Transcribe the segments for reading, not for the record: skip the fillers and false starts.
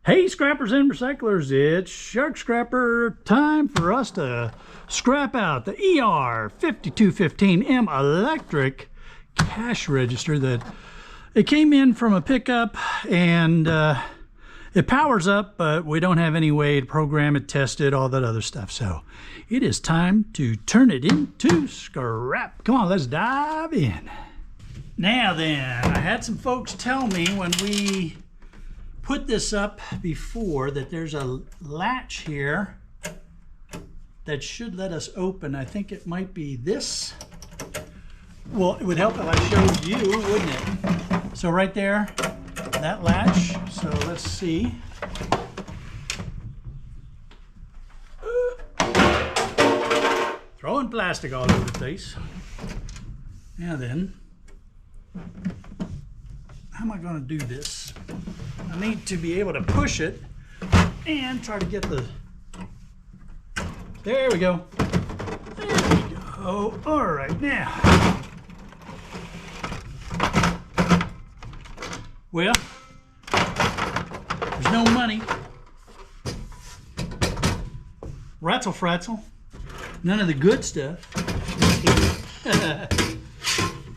Hey scrappers and recyclers, it's Shark Scrapper time for us to scrap out the ER5215M electric cash register that it came in from a pickup, and it powers up, but we don't have any way to program it, test it, all that other stuff. So it is time to turn it into scrap. Come on, let's dive in. Now then, I had some folks tell me when we put this up before that there's a latch here that should let us open. I think it might be this. Well, it would help if I showed you, wouldn't it? So right there, that latch. So let's see. Throwing plastic all over the place. Now then, how am I going to do this? I need to be able to push it and try to get the... There we go. There we go. All right, now. Well, there's no money. Rattle fratzel. None of the good stuff.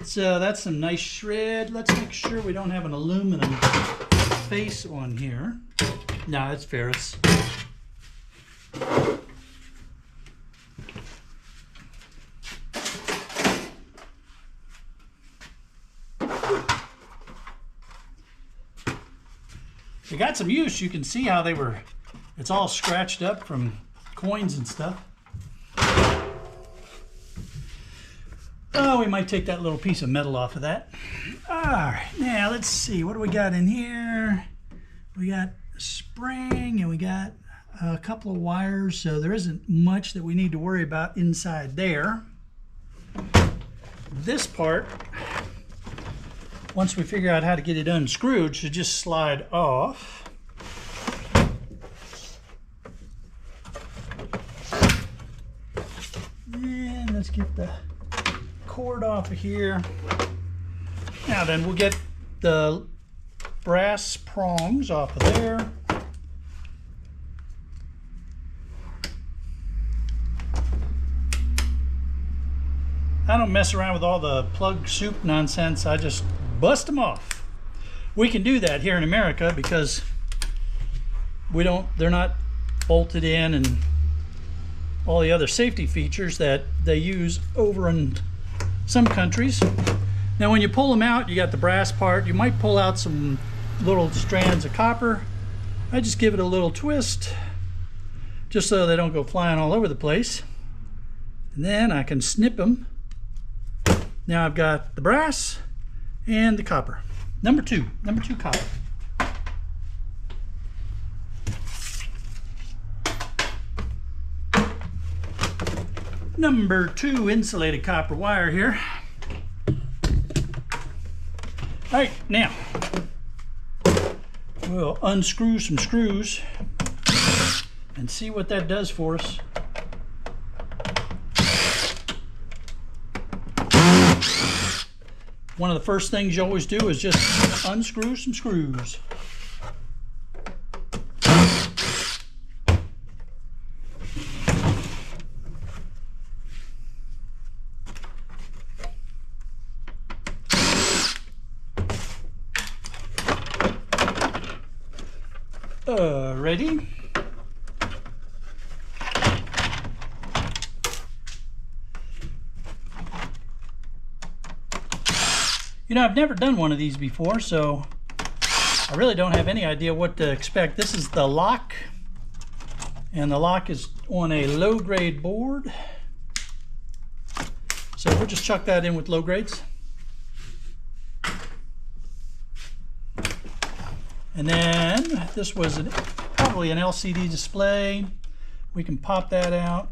So that's some nice shred. Let's make sure we don't have an aluminum face on here. No, it's ferrous. They got some use. You can see how they were, it's all scratched up from coins and stuff. Oh, we might take that little piece of metal off of that. All right, now let's see. What do we got in here? We got a spring and we got a couple of wires, so there isn't much that we need to worry about inside there. This part, once we figure out how to get it unscrewed, should just slide off. And let's get the cord off of here. Now then, we'll get the brass prongs off of there. I don't mess around with all the plug soup nonsense. I just bust them off. We can do that here in America because they're not bolted in and all the other safety features that they use over in some countries. Now when you pull them out, you got the brass part. You might pull out some little strands of copper. I just give it a little twist just so they don't go flying all over the place. And then I can snip them. Now I've got the brass and the copper. Number two copper. Number 2 insulated copper wire here. All right, now we'll unscrew some screws and see what that does for us. One of the first things you always do is just unscrew some screws. Ready? You know, I've never done one of these before, so I really don't have any idea what to expect. This is the lock, and the lock is on a low-grade board. So we'll just chuck that in with low grades. And then this was probably an LCD display. We can pop that out.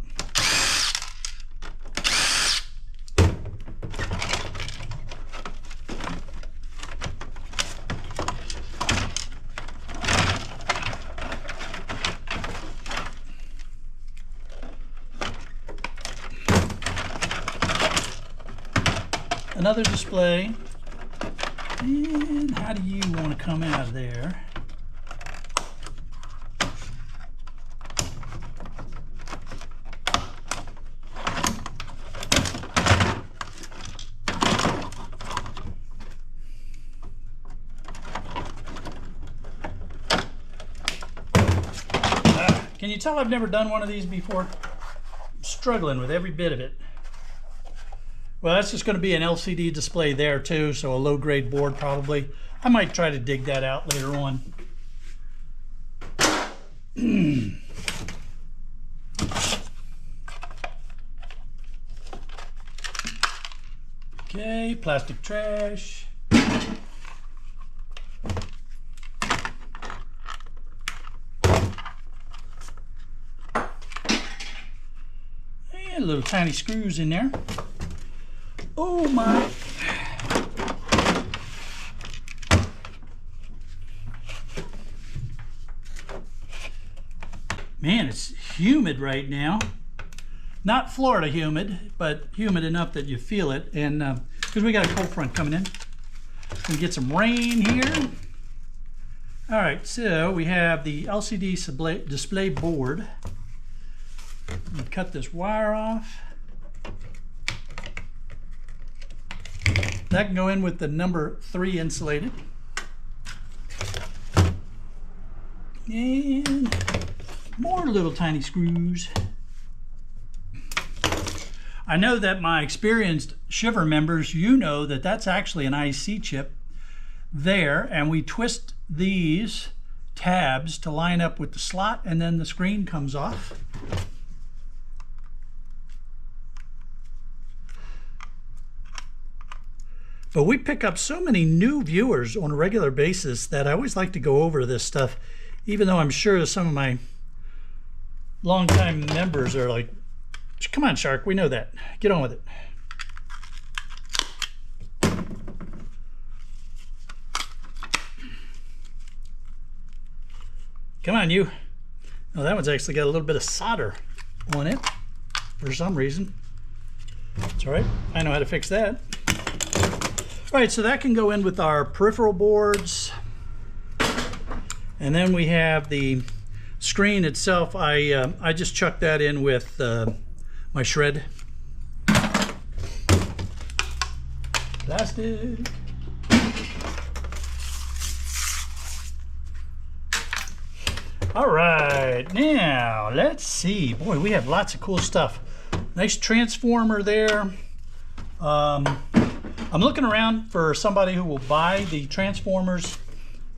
Another display. And how do you want to come out of there? Can you tell I've never done one of these before? I'm struggling with every bit of it. Well, that's just going to be an LCD display there too, so a low-grade board probably. I might try to dig that out later on. Okay, plastic trash. And little tiny screws in there. Oh my. Man, it's humid right now. Not Florida humid, but humid enough that you feel it. And because we got a cold front coming in. We get some rain here. All right, so we have the LCD display board. Cut this wire off. That can go in with the number 3 insulated. And more little tiny screws. I know that my experienced Shiver members, you know that that's actually an IC chip there, and we twist these tabs to line up with the slot, and then the screen comes off. But we pick up so many new viewers on a regular basis that I always like to go over this stuff, even though I'm sure some of my longtime members are like, come on, Shark, we know that. Get on with it. Come on, you. Oh, that one's actually got a little bit of solder on it for some reason. It's all right. I know how to fix that. All right, so that can go in with our peripheral boards. And then we have the screen itself. I just chucked that in with my shred. Plastic. All right, now let's see. Boy, we have lots of cool stuff. Nice transformer there. I'm looking around for somebody who will buy the transformers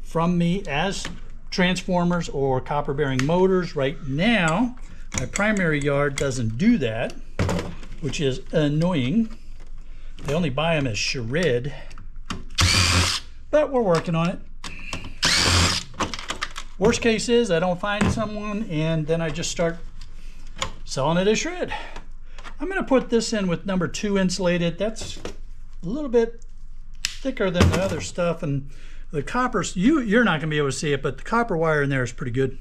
from me as transformers or copper bearing motors. Right now, my primary yard doesn't do that, which is annoying. They only buy them as shred, but we're working on it. Worst case is I don't find someone and then I just start selling it as shred. I'm going to put this in with number 2 insulated. That's a little bit thicker than the other stuff, and the copper, you're not going to be able to see it, but the copper wire in there is pretty good.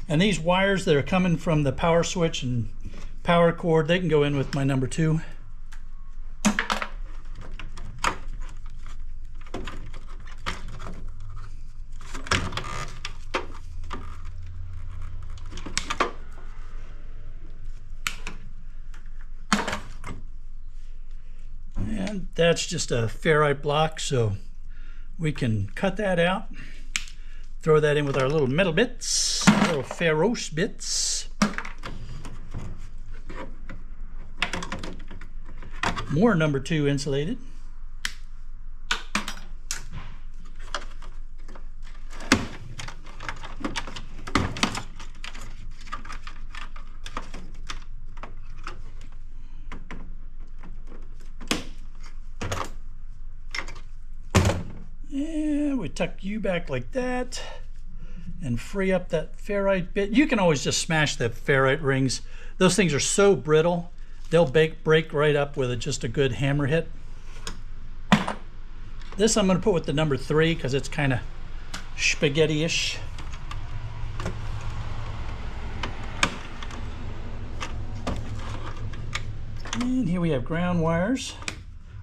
And these wires that are coming from the power switch and power cord, they can go in with my number 2. And that's just a ferrite block, so we can cut that out, throw that in with our little metal bits, little ferrous bits. More number 2 insulated. And we tuck you back like that and free up that ferrite bit. You can always just smash the ferrite rings. Those things are so brittle, they'll break right up with just a good hammer hit. This I'm going to put with the number 3 because it's kind of spaghetti-ish. And here we have ground wires.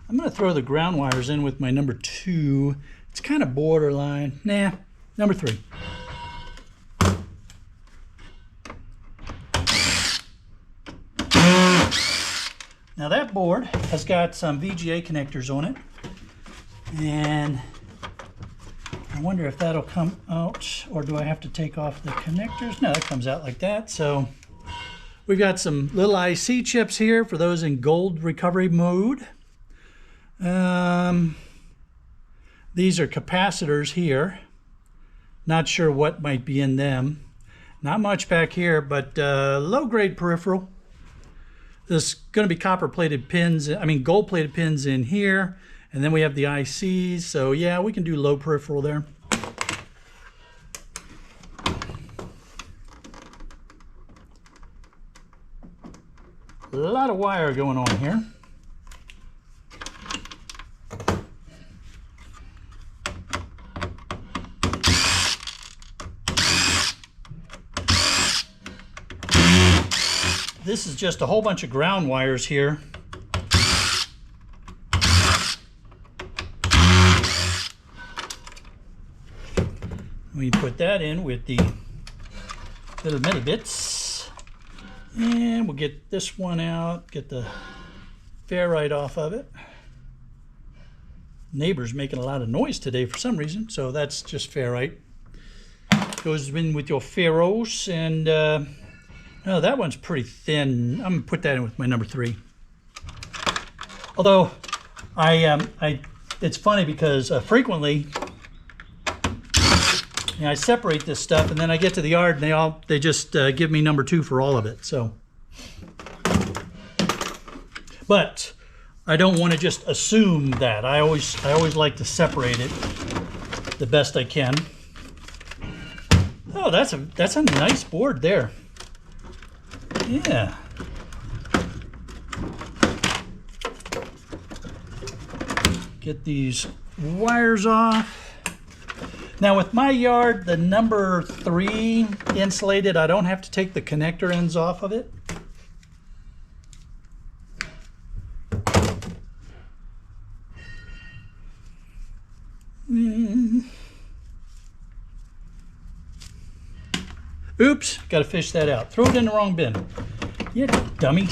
I'm going to throw the ground wires in with my number 2. It's kind of borderline. Nah, number 3. Now that board has got some VGA connectors on it, and I wonder if that'll come out, or do I have to take off the connectors? No, it comes out like that. So we've got some little IC chips here for those in gold recovery mode. These are capacitors here. Not sure what might be in them. Not much back here, but low-grade peripheral. There's going to be copper-plated pins, gold-plated pins in here. And then we have the ICs. So yeah, we can do low peripheral there. A lot of wire going on here. This is just a whole bunch of ground wires here. We put that in with the little metal bits. And we'll get this one out, get the ferrite off of it. Neighbor's making a lot of noise today for some reason, so that's just ferrite. Goes in with your ferros, and oh, that one's pretty thin. I'm gonna put that in with my number 3. Although it's funny because frequently I separate this stuff, and then I get to the yard and they just give me number 2 for all of it. So, but I don't want to just assume that. I always like to separate it the best I can. Oh, that's a nice board there. Yeah. Get these wires off. Now with my yard, the number 3 insulated, I don't have to take the connector ends off of it. Oops, got to fish that out. Throw it in the wrong bin. You dummy.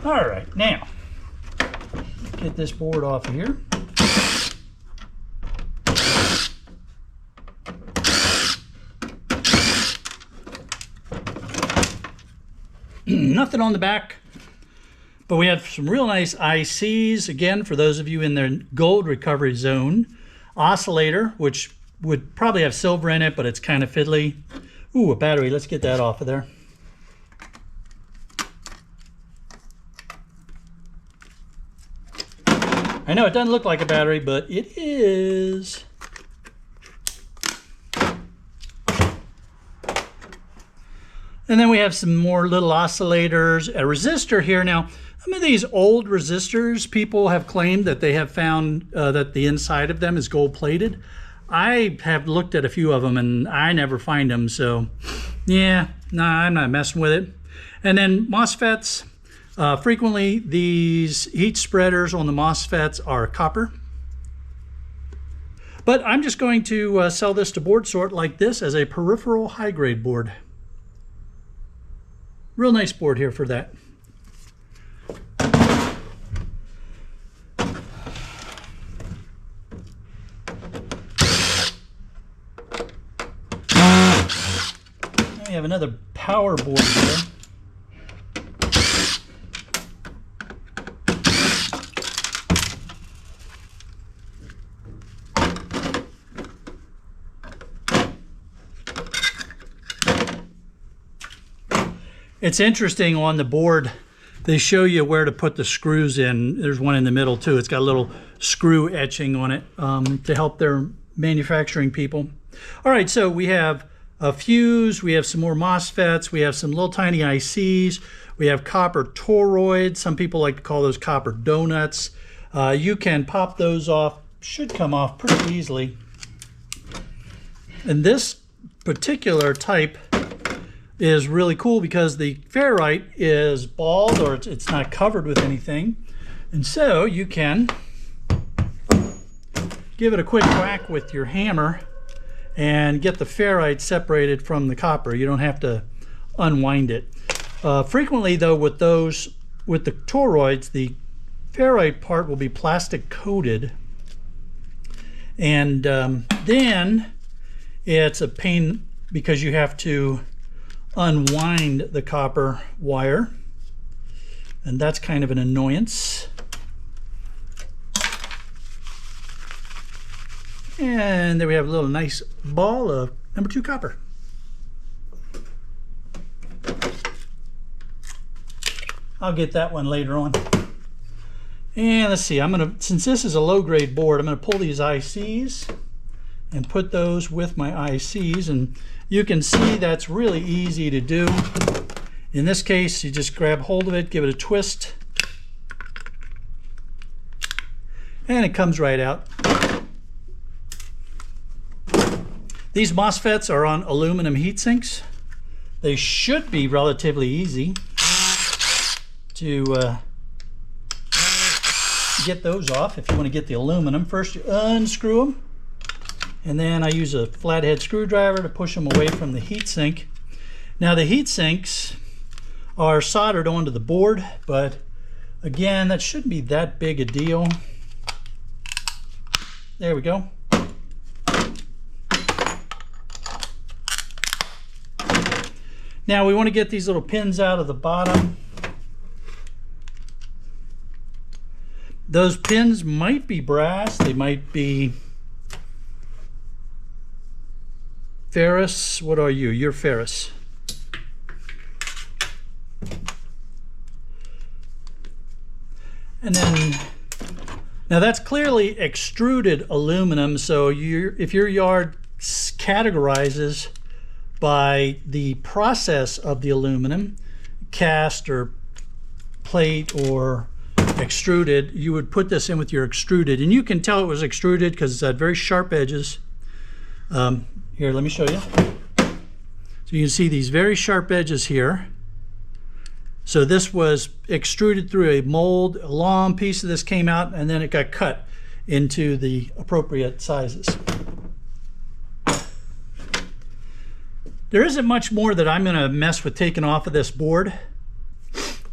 All right, now, get this board off of here. Nothing on the back, but we have some real nice ICs. Again, for those of you in the gold recovery zone. Oscillator, which would probably have silver in it, but it's kind of fiddly. Ooh, a battery. Let's get that off of there. I know it doesn't look like a battery, but it is. And then we have some more little oscillators, a resistor here. Now, some of these old resistors, people have claimed that they have found that the inside of them is gold plated. I have looked at a few of them and I never find them. So yeah, nah, I'm not messing with it. And then MOSFETs, frequently these heat spreaders on the MOSFETs are copper. But I'm just going to sell this to Board Sort like this as a peripheral high grade board. Real nice board here for that. We have another power board here. It's interesting on the board, they show you where to put the screws in. There's one in the middle too. It's got a little screw etching on it to help their manufacturing people. All right, so we have a fuse, we have some more MOSFETs, we have some little tiny ICs, we have copper toroids. Some people like to call those copper donuts. You can pop those off, should come off pretty easily. And this particular type is really cool because the ferrite is bald, or it's not covered with anything. And so you can give it a quick whack with your hammer and get the ferrite separated from the copper. You don't have to unwind it. Frequently though, with the toroids, the ferrite part will be plastic coated. And then it's a pain because you have to unwind the copper wire, and that's kind of an annoyance. And there we have a little nice ball of number 2 copper. I'll get that one later on. And let's see, since this is a low grade board, I'm gonna pull these ICs and put those with my ICs, and you can see that's really easy to do. In this case, you just grab hold of it, give it a twist, and it comes right out. These MOSFETs are on aluminum heat sinks. They should be relatively easy to get those off. If you want to get the aluminum, first you unscrew them, and then I use a flathead screwdriver to push them away from the heat sink. Now the heat sinks are soldered onto the board, but again, that shouldn't be that big a deal. There we go. Now we want to get these little pins out of the bottom. Those pins might be brass, they might be ferrous. What are you? You're ferrous. And then, now that's clearly extruded aluminum, so if your yard categorizes by the process of the aluminum, cast or plate or extruded, you would put this in with your extruded, and you can tell it was extruded because it's got very sharp edges. Here, let me show you. So you can see these very sharp edges here. So this was extruded through a mold, a long piece of this came out, and then it got cut into the appropriate sizes. There isn't much more that I'm going to mess with taking off of this board.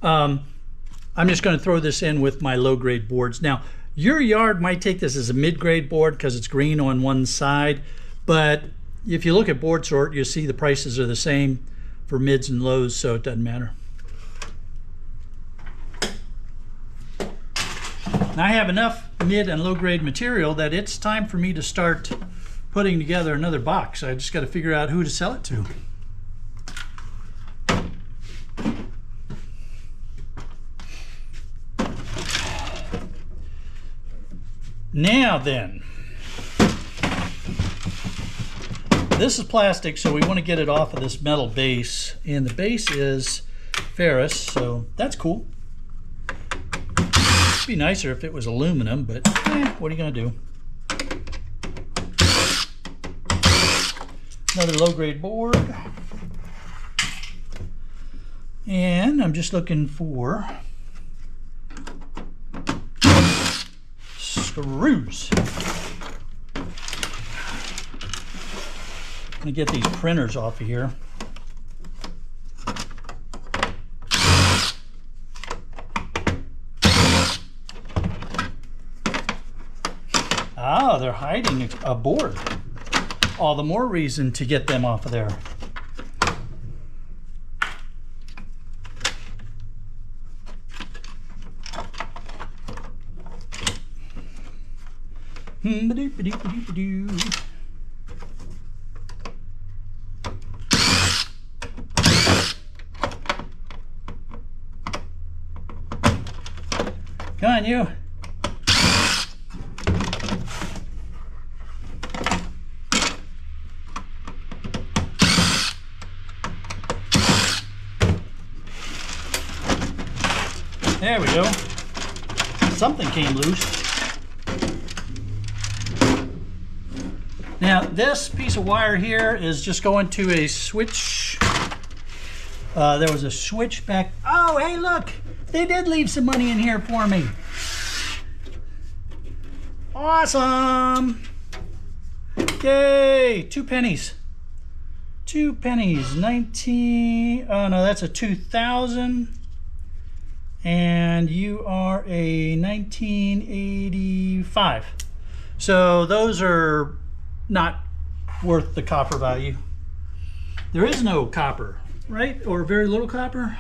I'm just going to throw this in with my low-grade boards. Now, your yard might take this as a mid-grade board because it's green on one side, but if you look at board sort, you'll see the prices are the same for mids and lows, so it doesn't matter. Now I have enough mid and low-grade material that it's time for me to start putting together another box. I just got to figure out who to sell it to. Now then, this is plastic, so we want to get it off of this metal base, and the base is ferrous, so that's cool. It'd be nicer if it was aluminum, but what are you going to do? Another low-grade board, and I'm just looking for screws. I'm gonna get these printers off of here. Ah, they're hiding a board. All the more reason to get them off of there. Come on, you. There we go. Something came loose. Now this piece of wire here is just going to a switch. There was a switch back. Oh, hey, look. They did leave some money in here for me. Awesome. Yay, 2 pennies. 2 pennies, 19, oh no, that's a 2000. And you are a 1985. So those are not worth the copper value. There is no copper, right? Or very little copper.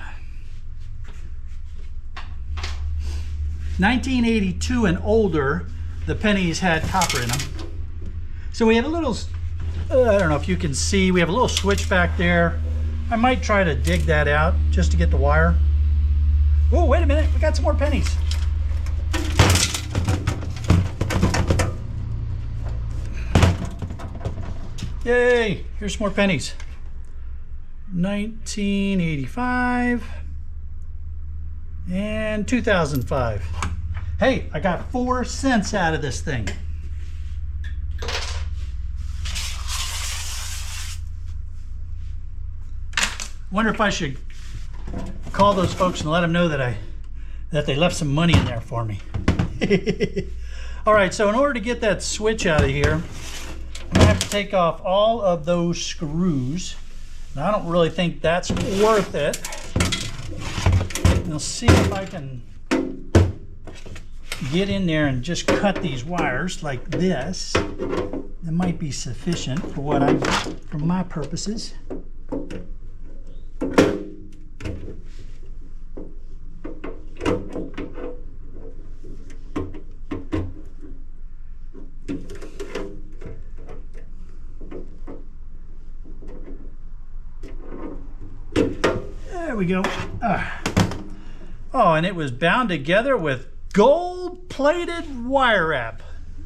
1982 and older, the pennies had copper in them. So we have a little, I don't know if you can see, we have a little switch back there. I might try to dig that out just to get the wire. Oh, wait a minute, we got some more pennies. Yay, here's some more pennies. 1985 and 2005. Hey, I got 4 cents out of this thing. Wonder if I should call those folks and let them know that they left some money in there for me. All right, so in order to get that switch out of here, I'm gonna have to take off all of those screws. Now, I don't really think that's worth it. I'll see if I can get in there and just cut these wires like this. That might be sufficient for for my purposes. There we go. Oh, and it was bound together with gold-plated wire wrap.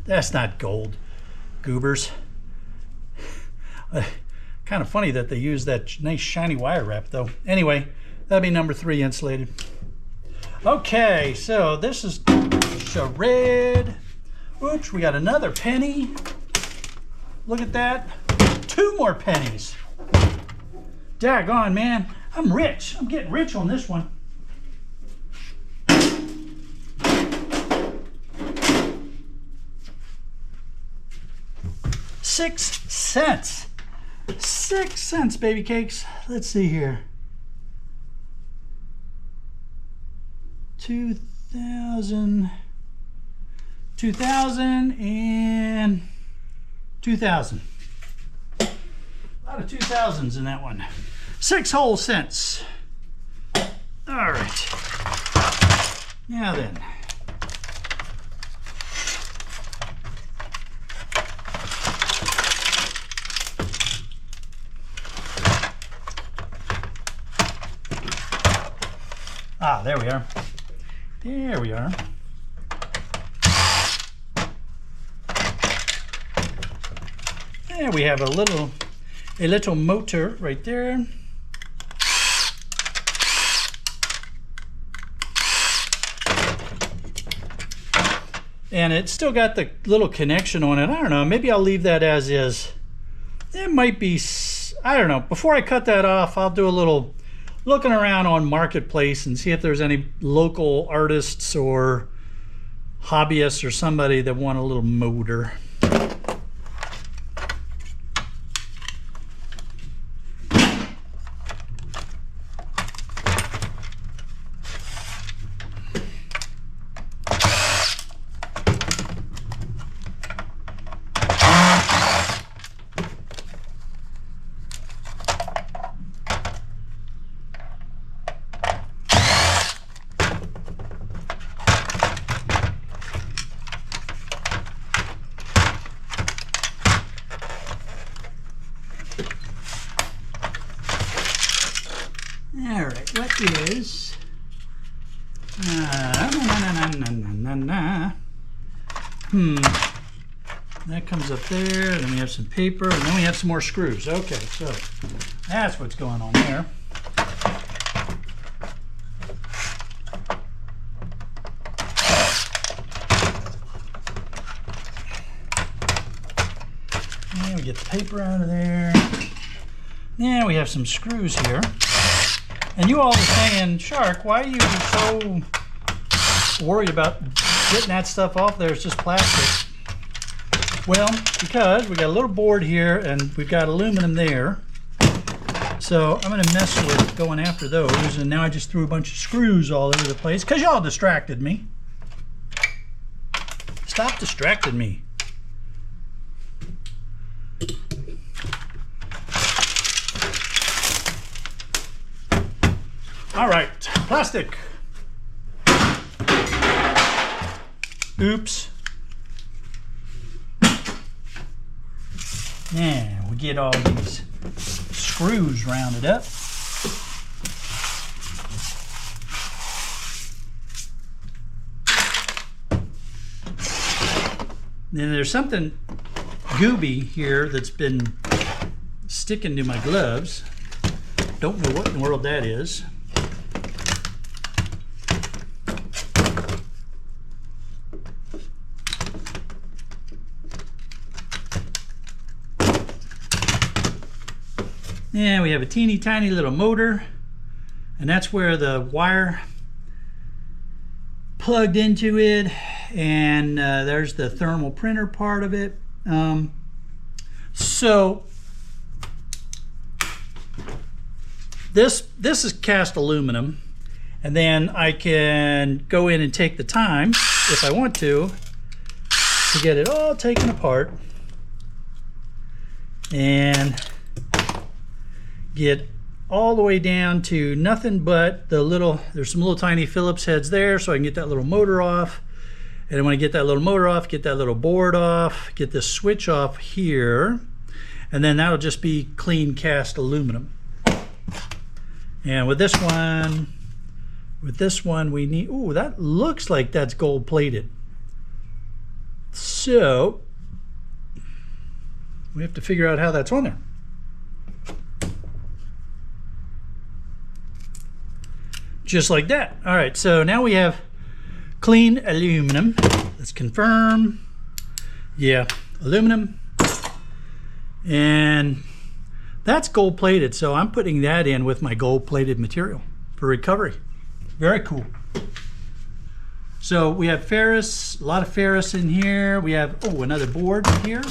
That's not gold, goobers. Kind of funny that they use that nice shiny wire wrap, though. Anyway, that'd be number 3 insulated. Okay, so this is charade. Oops, we got another penny. Look at that. 2 more pennies. Daggone, man. I'm rich. I'm getting rich on this one. $6. 6 cents, baby cakes. Let's see here. 2000 and 2000. A lot of 2000s in that one. 6 whole cents. All right. Now then. Ah, there we are. There we are. There we have a little motor right there. And it's still got the little connection on it. I don't know, maybe I'll leave that as is. It might be, I don't know. Before I cut that off, I'll do a little looking around on Marketplace and see if there's any local artists or hobbyists or somebody that want a little motor. Alright, what is that comes up there, and then we have some paper, and then we have some more screws. Okay, so that's what's going on there. And we get the paper out of there. Now we have some screws here. And you all were saying, Shark, why are you so worried about getting that stuff off there? It's just plastic. Well, because we got a little board here and we've got aluminum there. So I'm going to mess with going after those. And now I just threw a bunch of screws all over the place because y'all distracted me. Stop distracting me. All right, plastic. Oops. Now we get all these screws rounded up. Then there's something gooby here that's been sticking to my gloves. Don't know what in the world that is. And we have a teeny tiny little motor, and that's where the wire plugged into it, and there's the thermal printer part of it. So this is cast aluminum, and then I can go in and take the time, if I want to get it all taken apart and get all the way down to nothing but the little, there's some little tiny Phillips heads there, so I can get that little motor off. And when I get that little motor off, get that little board off, get this switch off here, and then that'll just be clean cast aluminum. And with this one we need, ooh, that looks like that's gold plated. So we have to figure out how that's on there. Just like that. All right, so now we have clean aluminum. Let's confirm. Yeah, aluminum. And that's gold plated, so I'm putting that in with my gold plated material for recovery. Very cool. So we have ferrous, a lot of ferrous in here. We have, oh, another board here.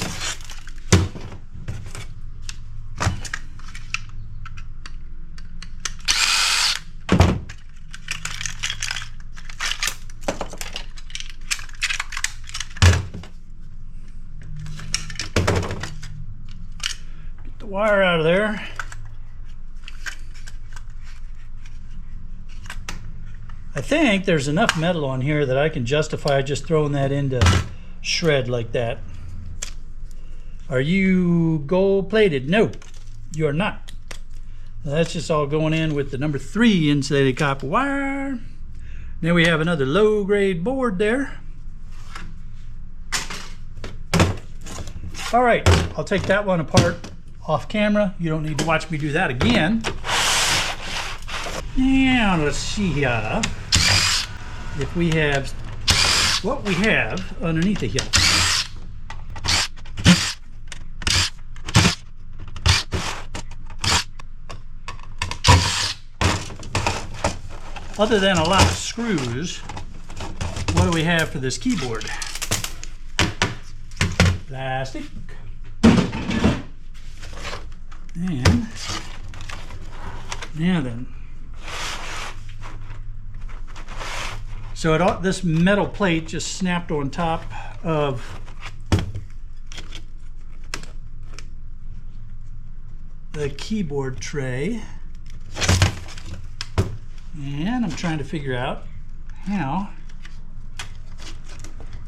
Wire out of there. I think there's enough metal on here that I can justify just throwing that into shred like that. Are you gold plated? No, you are not. That's just all going in with the number 3 insulated copper wire. Then we have another low grade board there. All right, I'll take that one apart off camera. You don't need to watch me do that again. Now let's see here if we have what we have underneath it here. Other than a lot of screws, what do we have for this keyboard? Plastic. And now then, so this metal plate just snapped on top of the keyboard tray, and I'm trying to figure out how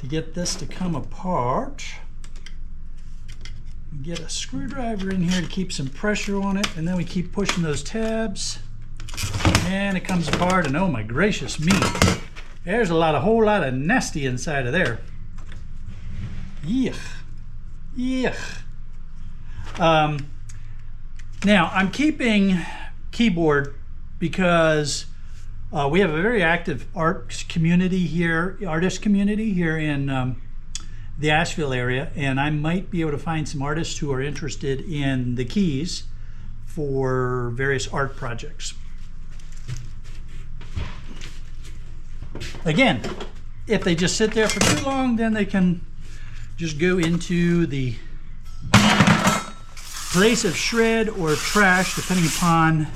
to get this to come apart. Get a screwdriver in here to keep some pressure on it, and then we keep pushing those tabs, and it comes apart. And oh my gracious me, there's a whole lot of nasty inside of there. Yuck, yuck. Now I'm keeping keyboard because we have a very active artist community here in the Asheville area, and I might be able to find some artists who are interested in the keys for various art projects. Again, if they just sit there for too long, then they can just go into the place of shred or trash, depending upon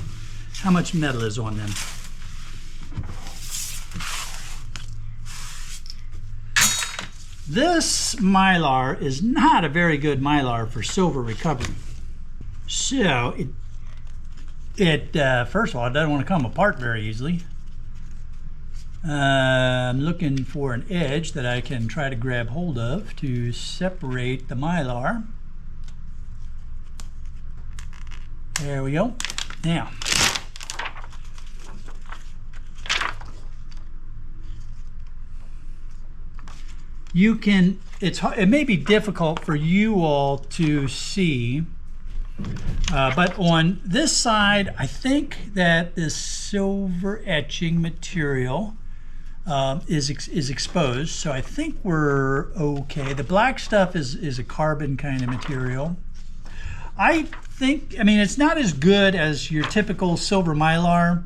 how much metal is on them. This Mylar is not a very good Mylar for silver recovery. So First of all, it doesn't want to come apart very easily. I'm looking for an edge that I can try to grab hold of to separate the Mylar. There we go. Now, you can, it may be difficult for you all to see, but on this side, I think that this silver etching material is exposed, so I think we're okay. The black stuff is a carbon kind of material. I think, I mean, it's not as good as your typical silver Mylar,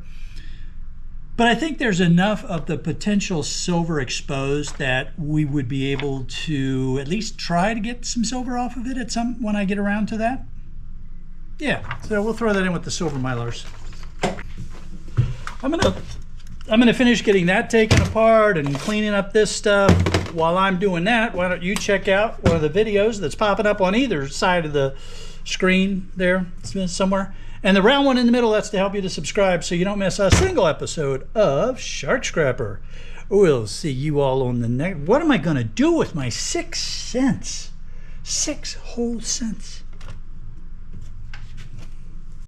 but I think there's enough of the potential silver exposed that we would be able to at least try to get some silver off of it when I get around to that. Yeah, so we'll throw that in with the silver Mylars. I'm gonna finish getting that taken apart and cleaning up this stuff. While I'm doing that, why don't you check out one of the videos that's popping up on either side of the screen there somewhere. And the round one in the middle, that's to help you to subscribe so you don't miss a single episode of Shark Scrapper. We'll see you all on the next. What am I gonna do with my 6 cents? 6 whole cents.